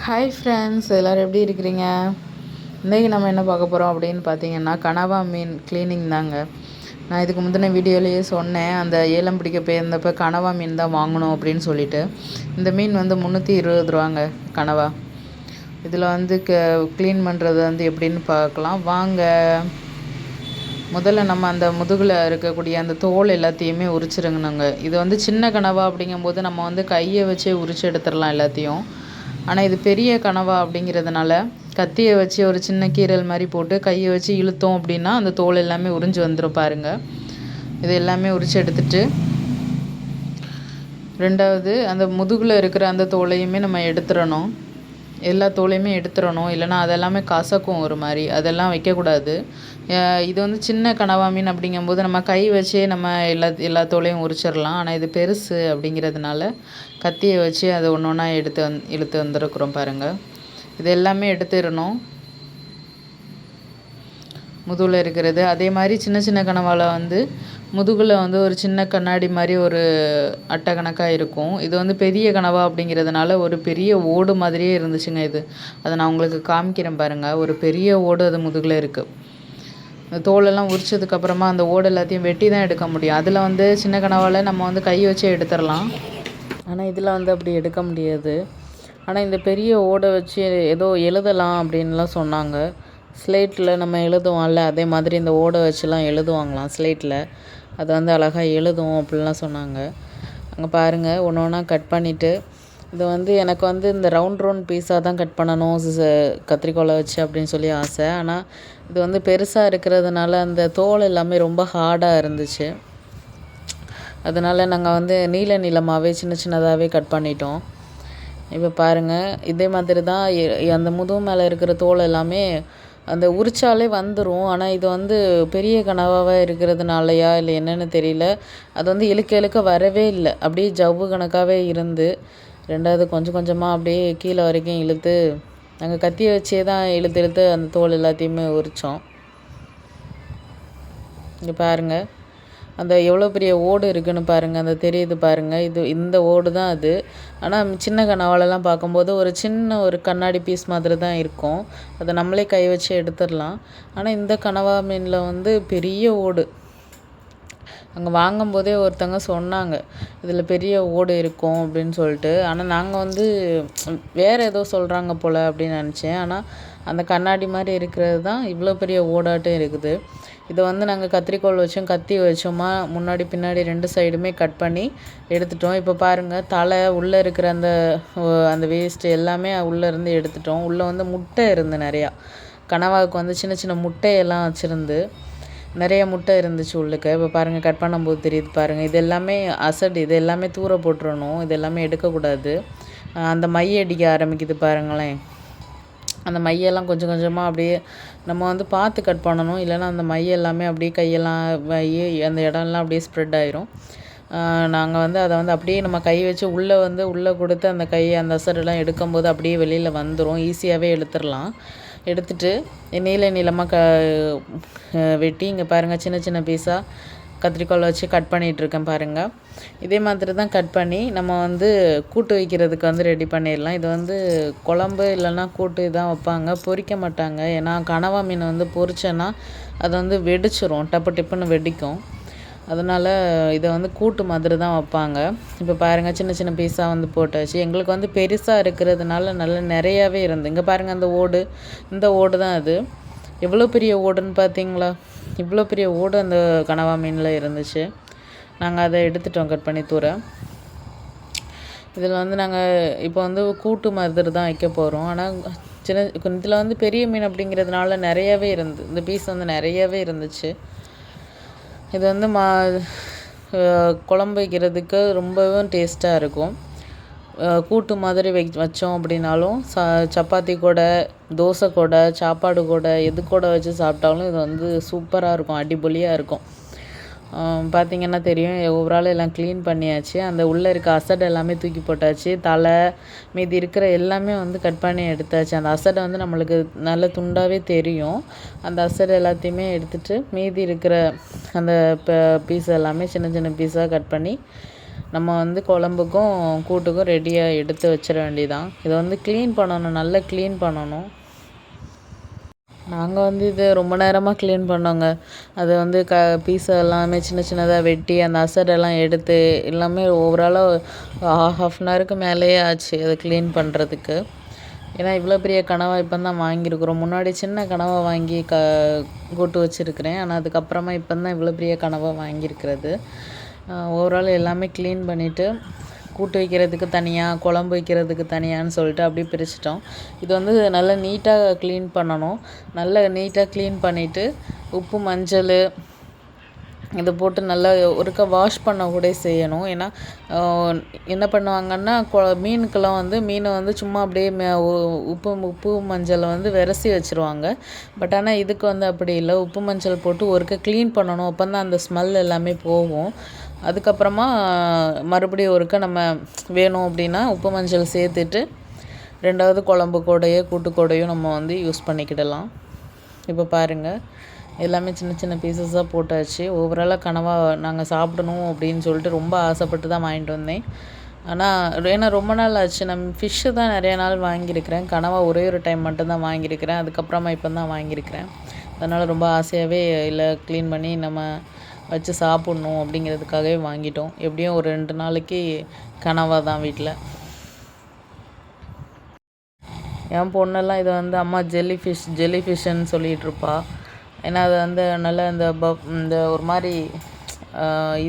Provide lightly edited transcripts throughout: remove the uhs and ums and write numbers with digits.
Hi friends, எல்லோரும் எப்படி இருக்கிறீங்க? இன்றைக்கி நம்ம என்ன பார்க்க போகிறோம் அப்படின்னு பார்த்தீங்கன்னா, கனவா மீன் க்ளீனிங் தாங்க. நான் இதுக்கு முந்தின வீடியோலேயே சொன்னேன், அந்த ஏலம் பிடிக்க போயிருந்தப்போ கனவா மீன் தான் வாங்கணும் அப்படின்னு சொல்லிட்டு. இந்த மீன் வந்து 320 ரூபாங்க கனவா. இதில் வந்து க்ளீன் பண்ணுறது வந்து எப்படின்னு பார்க்கலாம் வாங்க. முதல்ல நம்ம அந்த முதுகில் இருக்கக்கூடிய அந்த தோல் எல்லாத்தையுமே உரிச்சிருங்கணுங்க. இது வந்து சின்ன கனவா அப்படிங்கும்போது நம்ம வந்து கையை வச்சே உரிச்சு எடுத்துடலாம் எல்லாத்தையும். ஆனால் இது பெரிய கனவா அப்படிங்கிறதுனால கத்தியை வச்சு ஒரு சின்ன கீரல் மாதிரி போட்டு கையை வச்சு இழுத்தோம் அப்படின்னா அந்த தோல் எல்லாமே உறிஞ்சு வந்துடும் பாருங்கள். இது எல்லாமே உரிச்சு எடுத்துட்டு, ரெண்டாவது அந்த முதுகில் இருக்கிற அந்த தோலையுமே நம்ம எடுத்துடணும். எல்லா தோலையுமே எடுத்துடணும், இல்லைனா அதெல்லாமே கசக்கும் ஒரு மாதிரி, அதெல்லாம் வைக்கக்கூடாது. இது வந்து சின்ன கனவா மீன் அப்படிங்கும்போது நம்ம கை வச்சே நம்ம எல்லா தோலையும் உரிச்சிடலாம். ஆனால் இது பெருசு அப்படிங்கிறதுனால கத்தியை வச்சு அதை ஒன்று ஒன்றா இழுத்து வந்துருக்குறோம் பாருங்கள். இது எல்லாமே எடுத்துடணும் முதுகில் இருக்கிறது. அதே மாதிரி சின்ன சின்ன கனவால் வந்து முதுகில் வந்து ஒரு சின்ன கண்ணாடி மாதிரி ஒரு அட்டை கணக்காக இருக்கும். இது வந்து பெரிய கனவா அப்படிங்கிறதுனால ஒரு பெரிய ஓடு மாதிரியே இருந்துச்சுங்க. அதை நான் உங்களுக்கு காமிக்கிறேன் பாருங்கள். ஒரு பெரிய ஓடு அது முதுகில் இருக்குது. இந்த தோலெல்லாம் உரிச்சதுக்கப்புறமா அந்த ஓடு எல்லாத்தையும் வெட்டி தான் எடுக்க முடியும். அதில் வந்து சின்ன கனவால் நம்ம வந்து கை வச்சே எடுத்துடலாம். ஆனால் இதில் வந்து அப்படி எடுக்க முடியாது. ஆனால் இந்த பெரிய ஓடை வச்சு ஏதோ எழுதலாம் அப்படின்லாம் சொன்னாங்க. ஸ்லேட்டில் நம்ம எழுதுவோம்ல, அதே மாதிரி இந்த ஓடை வச்சுலாம் எழுதுவாங்களாம் ஸ்லேட்டில். அது வந்து அழகாக எழுதுவோம் அப்படின்லாம் சொன்னாங்க. அங்கே பாருங்கள், ஒன்று ஒன்றா கட் பண்ணிவிட்டு, இது வந்து எனக்கு வந்து இந்த ரவுண்ட் பீஸாக தான் கட் பண்ணணும் கத்திரிக்கோலை வச்சு அப்படின்னு சொல்லி ஆசை. ஆனால் இது வந்து பெருசாக இருக்கிறதுனால அந்த தோல் எல்லாமே ரொம்ப ஹார்டாக இருந்துச்சு. அதனால் நாங்கள் வந்து நீளமாகவே சின்ன சின்னதாகவே கட் பண்ணிட்டோம். இப்போ பாருங்கள், இதே மாதிரி தான் அந்த முதுகு மேலே இருக்கிற தோல் எல்லாமே அந்த உரிச்சாலே வந்துடும். ஆனால் இது வந்து பெரிய கனவாக இருக்கிறதுனாலையா இல்லை என்னென்னு தெரியல, அது வந்து இழுக்க வரவே இல்லை. அப்படியே ஜவ்வு கணக்காகவே இருந்து, ரெண்டாவது கொஞ்சம் கொஞ்சமாக அப்படியே கீழே வரைக்கும் இழுத்து நாங்கள் கத்தியை வச்சே தான் இழுத்து அந்த தோல் எல்லாத்தையுமே உரித்தோம். இங்கே பாருங்கள், அந்த எவ்வளோ பெரிய ஓடு இருக்குதுன்னு பாருங்கள், அந்த தெரியுது பாருங்கள். இந்த ஓடு தான் அது. ஆனால் சின்ன கனவாலெல்லாம் பார்க்கும்போது ஒரு கண்ணாடி பீஸ் மாதிரி தான் இருக்கும். அதை நம்மளே கை வச்சு எடுத்துடலாம். ஆனால் இந்த கனவா மீனில் வந்து பெரிய ஓடு. அங்கே வாங்கும்போதே ஒருத்தங்க சொன்னாங்க, இதில் பெரிய ஓடு இருக்கும் அப்படின்னு சொல்லிட்டு. ஆனால் நாங்கள் வந்து வேறு ஏதோ சொல்கிறாங்க போல் அப்படின்னு நினச்சேன். ஆனால் அந்த கண்ணாடி மாதிரி இருக்கிறது தான் இவ்வளோ பெரிய ஓடாட்டம் இருக்குது. இதை வந்து நாங்கள் கத்திரிக்கோல் வச்சோம், கத்தி வச்சோமா, முன்னாடி பின்னாடி 2 சைடுமே கட் பண்ணி எடுத்துட்டோம். இப்போ பாருங்கள், தலை உள்ளே இருக்கிற அந்த வேஸ்ட்டு எல்லாமே உள்ளேருந்து எடுத்துட்டோம். உள்ளே வந்து முட்டை இருந்து நிறையா, கனவாவுக்கு வந்து சின்ன சின்ன முட்டையெல்லாம் வச்சுருந்து நிறைய முட்டை இருந்துச்சு உள்ளுக்கு. இப்போ பாருங்கள், கட் பண்ணும்போது தெரியுது பாருங்கள். இது எல்லாமே அசடு, இது எல்லாமே தூர போட்டுறணும், இது எல்லாமே எடுக்கக்கூடாது. அந்த மைய அடிக்க ஆரம்பிக்குது பாருங்களேன். அந்த மையெல்லாம் கொஞ்சம் கொஞ்சமாக அப்படியே நம்ம வந்து பார்த்து கட் பண்ணணும், இல்லைன்னா அந்த மைய எல்லாமே அப்படியே கையெல்லாம் அந்த இடம்லாம் அப்படியே ஸ்ப்ரெட் ஆயிரும். நாங்கள் வந்து அதை வந்து அப்படியே நம்ம கை வச்சு உள்ளே கொடுத்து அந்த அந்த அசடெல்லாம் எடுக்கும்போது அப்படியே வெளியில் வந்துடும். ஈஸியாகவே எடுத்துடலாம். எடுத்துட்டு நீளமாக வெட்டி இங்கே பாருங்கள், சின்ன சின்ன பீஸாக கத்திரிக்கோல் வச்சு கட் பண்ணிகிட்ருக்கேன் பாருங்கள். இதே மாதிரி தான் கட் பண்ணி நம்ம வந்து கூட்டு வைக்கிறதுக்கு வந்து ரெடி பண்ணிடலாம். இது வந்து குழம்பு இல்லைன்னா கூட்டு தான் வைப்பாங்க, பொரிக்க மாட்டாங்க. ஏன்னா கனவா மீன் வந்து பொரிச்சேன்னா அது வந்து வெடிச்சிரும், டிப்புன்னு வெடிக்கும். அதனால் இதை வந்து கூட்டு மாதிரி தான் வைப்பாங்க. இப்போ பாருங்கள், சின்ன சின்ன பீஸாக வந்து போட்டாச்சு. எங்களுக்கு வந்து பெருசாக இருக்கிறதுனால நல்லா நிறையாவே இருந்து. இங்கே பாருங்கள், இந்த ஓடு தான் அது. எவ்வளோ பெரிய ஓடுன்னு பார்த்தீங்களா? இவ்வளோ பெரிய ஓடு அந்த கனவா மீனில் இருந்துச்சு. நாங்கள் அதை எடுத்துட்டோம் கட் பண்ணி தூர. இதில் வந்து நாங்கள் இப்போ வந்து கூட்டு மாதிரி தான் வைக்க போகிறோம். ஆனால் இதில் வந்து பெரிய மீன் அப்படிங்கிறதுனால நிறையாவே இந்த பீஸ் வந்து நிறையாவே இருந்துச்சு. இது வந்து குழம்பு வைக்கிறதுக்கு ரொம்பவும் டேஸ்ட்டாக இருக்கும். கூட்டு மாதிரி வச்சோம் அப்படின்னாலும் சப்பாத்தி கூட, தோசை கூட, சாப்பாடு கூட, எது கூட வச்சு சாப்பிட்டாலும் இது வந்து சூப்பராக இருக்கும், அடிபொலியாக இருக்கும். பார்த்திங்கன்னா தெரியும், ஓவரால் எல்லாம் க்ளீன் பண்ணியாச்சு. அந்த உள்ளே இருக்க அசடை எல்லாமே தூக்கி போட்டாச்சு. தலை மீதி இருக்கிற எல்லாமே வந்து கட் பண்ணி எடுத்தாச்சு. அந்த அசடை வந்து நம்மளுக்கு நல்ல துண்டாகவே தெரியும். அந்த அசடை எல்லாத்தையுமே எடுத்துகிட்டு மீதி இருக்கிற அந்த பீஸ் எல்லாமே சின்ன சின்ன பீஸாக கட் பண்ணி நம்ம வந்து குழம்புக்கும் கூட்டுக்கும் ரெடியாக எடுத்து வச்சிட வேண்டியதான். இதை வந்து க்ளீன் பண்ணணும், நல்லா க்ளீன் பண்ணணும். நாங்கள் வந்து இது ரொம்ப நேரமாக க்ளீன் பண்ணோங்க. அது வந்து பீஸ் எல்லாமே சின்ன சின்னதாக வெட்டி அந்த அசடெல்லாம் எடுத்து எல்லாமே ஓவராலாக 1/2 மேலேயே ஆச்சு அதை க்ளீன் பண்ணுறதுக்கு. ஏன்னா இவ்வளோ பெரிய கனவா இப்போ தான் வாங்கியிருக்கிறோம். முன்னாடி சின்ன கனவா வாங்கி கூட்டு வச்சுருக்கிறேன். ஆனால் அதுக்கப்புறமா இப்போ தான் இவ்வளோ பெரிய கனவா வாங்கியிருக்கிறது. ஓவரால் எல்லாமே க்ளீன் பண்ணிவிட்டு கூட்டு வைக்கிறதுக்கு தனியாக, குழம்பு வைக்கிறதுக்கு தனியான்னு சொல்லிட்டு அப்படியே பிரிச்சிட்டோம். இது வந்து நல்லா நீட்டாக க்ளீன் பண்ணணும். நல்லா நீட்டாக க்ளீன் பண்ணிவிட்டு உப்பு, மஞ்சள் இதை போட்டு நல்லா ஒருக்கா வாஷ் பண்ண கூட செய்யணும். ஏன்னா என்ன பண்ணுவாங்கன்னா மீனுக்கெல்லாம் வந்து மீனை வந்து சும்மா அப்படியே உப்பு மஞ்சளை வந்து விரசி வச்சுருவாங்க. பட் ஆனால் இதுக்கு வந்து அப்படி இல்லை. உப்பு மஞ்சள் போட்டு ஒருக்கா க்ளீன் பண்ணணும். அப்போ தான் அந்த ஸ்மெல் எல்லாமே போகும். அதுக்கப்புறமா மறுபடியும் ஒருக்கா நம்ம வேணும் அப்படின்னா உப்பு மஞ்சள் சேர்த்துட்டு 2வது குழம்பு கூடையோ கூட்டு கூடையும் நம்ம வந்து யூஸ் பண்ணிக்கிடலாம். இப்போ பாருங்கள், எல்லாமே சின்ன சின்ன பீசஸாக போட்டாச்சு. ஓவராலாக கனவா நாங்கள் சாப்பிடணும் அப்படின்னு சொல்லிட்டு ரொம்ப ஆசைப்பட்டு தான் வாங்கிட்டு வந்தேன். ஆனால் ஏன்னா ரொம்ப நாள் ஆச்சு. நம்ம ஃபிஷ்ஷு தான் நிறைய நாள் வாங்கியிருக்கிறேன். கனவா ஒரே ஒரு டைம் மட்டும்தான் வாங்கியிருக்கிறேன். அதுக்கப்புறமா இப்போ தான் வாங்கியிருக்கிறேன். அதனால் ரொம்ப ஆசையாகவே இல்லை க்ளீன் பண்ணி நம்ம வச்சு சாப்பிட்ணும் அப்படிங்கிறதுக்காகவே வாங்கிட்டோம். எப்படியும் ஒரு 2 நாளைக்கு கனவா தான் வீட்டில். என் பொண்ணெல்லாம் இதை வந்து அம்மா ஜெல்லி ஃபிஷ்ஷுன்னு சொல்லிகிட்ருப்பா. ஏன்னா அது வந்து நல்லா இந்த ஒரு மாதிரி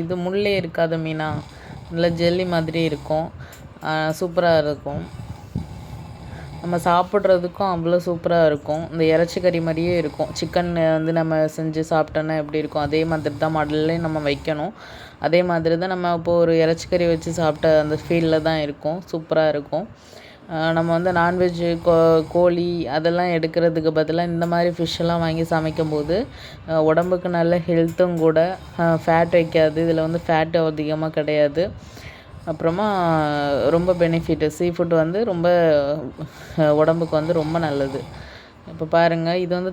இது முள்ளே இருக்காத மீனா, நல்லா ஜெல்லி மாதிரி இருக்கும். சூப்பராக இருக்கும். நம்ம சாப்பிட்றதுக்கும் அவ்வளோ சூப்பராக இருக்கும். இந்த இறைச்சி கறி மாதிரியே இருக்கும். சிக்கன் வந்து நம்ம செஞ்சு சாப்பிட்டோன்னா எப்படி இருக்கும், அதே மாதிரி தான் மாடல்லையும் நம்ம வைக்கணும். அதே மாதிரி தான் நம்ம இப்போது ஒரு இறைச்சி கறி வச்சு சாப்பிட்ட அந்த ஃபீலில் தான் இருக்கும். சூப்பராக இருக்கும். நம்ம வந்து நான்வெஜ்ஜு கோழி அதெல்லாம் எடுக்கிறதுக்கு பதிலாக இந்த மாதிரி ஃபிஷ்ஷெல்லாம் வாங்கி சமைக்கும்போது உடம்புக்கு நல்ல ஹெல்த்தும் கூட. ஃபேட் வைக்காது. இதில் வந்து ஃபேட்டு அதிகமாக கிடையாது. அப்புறமா ரொம்ப பெனிஃபிட்டு. சீ ஃபுட் வந்து ரொம்ப உடம்புக்கு வந்து ரொம்ப நல்லது. இப்போ பாருங்கள், இது வந்து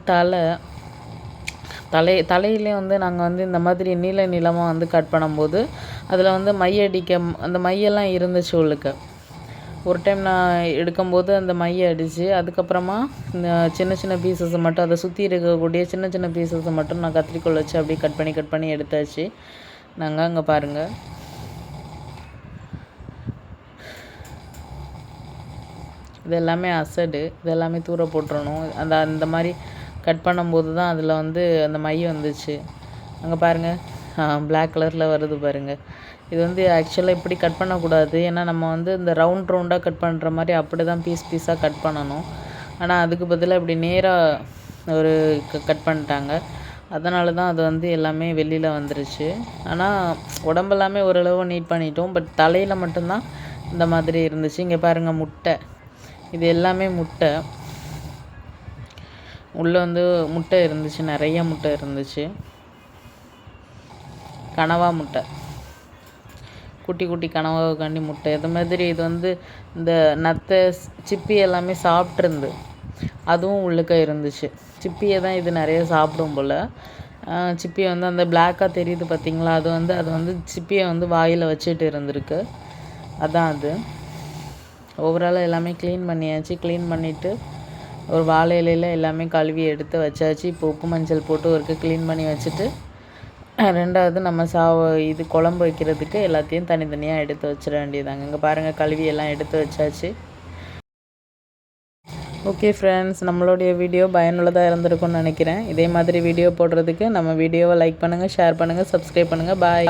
தலையிலே வந்து நாங்கள் வந்து இந்த மாதிரி நீளமாக வந்து கட் பண்ணும்போது அதில் வந்து அந்த மையெல்லாம் இருந்துச்சு உள்ளுக்கு. ஒரு டைம் நான் எடுக்கும்போது அந்த மையை அடித்து அதுக்கப்புறமா இந்த சின்ன சின்ன பீசஸை மட்டும், அதை சுற்றி இருக்கக்கூடிய சின்ன சின்ன பீசஸை மட்டும் நான் கத்திரிக்கோல் வச்சு அப்படியே கட் பண்ணி எடுத்தாச்சு. நாங்கள் அங்கே பாருங்கள், இது எல்லாமே அசடு. இது எல்லாமே தூர போட்டுறணும். அந்த மாதிரி கட் பண்ணும்போது தான் அதில் வந்து அந்த மை வந்துச்சு. அங்கே பாருங்கள், பிளாக் கலரில் வருது பாருங்கள். இது வந்து ஆக்சுவலாக இப்படி கட் பண்ணக்கூடாது. ஏன்னா நம்ம வந்து இந்த ரவுண்டாக கட் பண்ணுற மாதிரி அப்படி தான் பீஸாக கட் பண்ணணும். ஆனால் அதுக்கு பதிலாக இப்படி நேராக ஒரு கட் பண்ணிட்டாங்க. அதனால தான் அது வந்து எல்லாமே வெளியில் வந்துருச்சு. ஆனால் உடம்பெல்லாமே ஓரளவு நீட் பண்ணிட்டோம். பட் தலையில் மட்டும்தான் இந்த மாதிரி இருந்துச்சு. இங்கே பாருங்கள், முட்டை. இது எல்லாமே முட்டை. உள்ளே வந்து முட்டை இருந்துச்சு, நிறைய முட்டை இருந்துச்சு. கனவா முட்டை, குட்டி குட்டி கனவாவுக்காண்டி முட்டை. இது மாதிரி இது வந்து இந்த நத்தை சிப்பி எல்லாமே சாப்பிட்ருந்து, அதுவும் உள்ளுக்க இருந்துச்சு. சிப்பியை தான் இது நிறைய சாப்பிடும் போல். சிப்பியை வந்து அந்த பிளாக்காக தெரியுது பார்த்திங்களா, அது வந்து சிப்பியை வந்து வாயில் வச்சுட்டு இருந்திருக்கு. அதான் அது. ஓவராலாக எல்லாமே க்ளீன் பண்ணியாச்சு. க்ளீன் பண்ணிவிட்டு ஒரு வாழை இலையில் எல்லாமே கழுவி எடுத்து வச்சாச்சு. இப்போ உப்பு மஞ்சள் போட்டு ஒருக்க க்ளீன் பண்ணி வச்சுட்டு 2வது நம்ம இது குழம்பு வைக்கிறதுக்கு எல்லாத்தையும் தனித்தனியாக எடுத்து வச்சிட வேண்டியதாங்க. இங்கே பாருங்கள், கழுவி எல்லாம் எடுத்து வச்சாச்சு. ஓகே ஃப்ரெண்ட்ஸ், நம்மளுடைய வீடியோ பயனுள்ளதாக இருந்திருக்கும்னு நினைக்கிறேன். இதே மாதிரி வீடியோ போடுறதுக்கு நம்ம வீடியோவை லைக் பண்ணுங்கள், ஷேர் பண்ணுங்கள், சப்ஸ்கிரைப் பண்ணுங்கள். பாய்.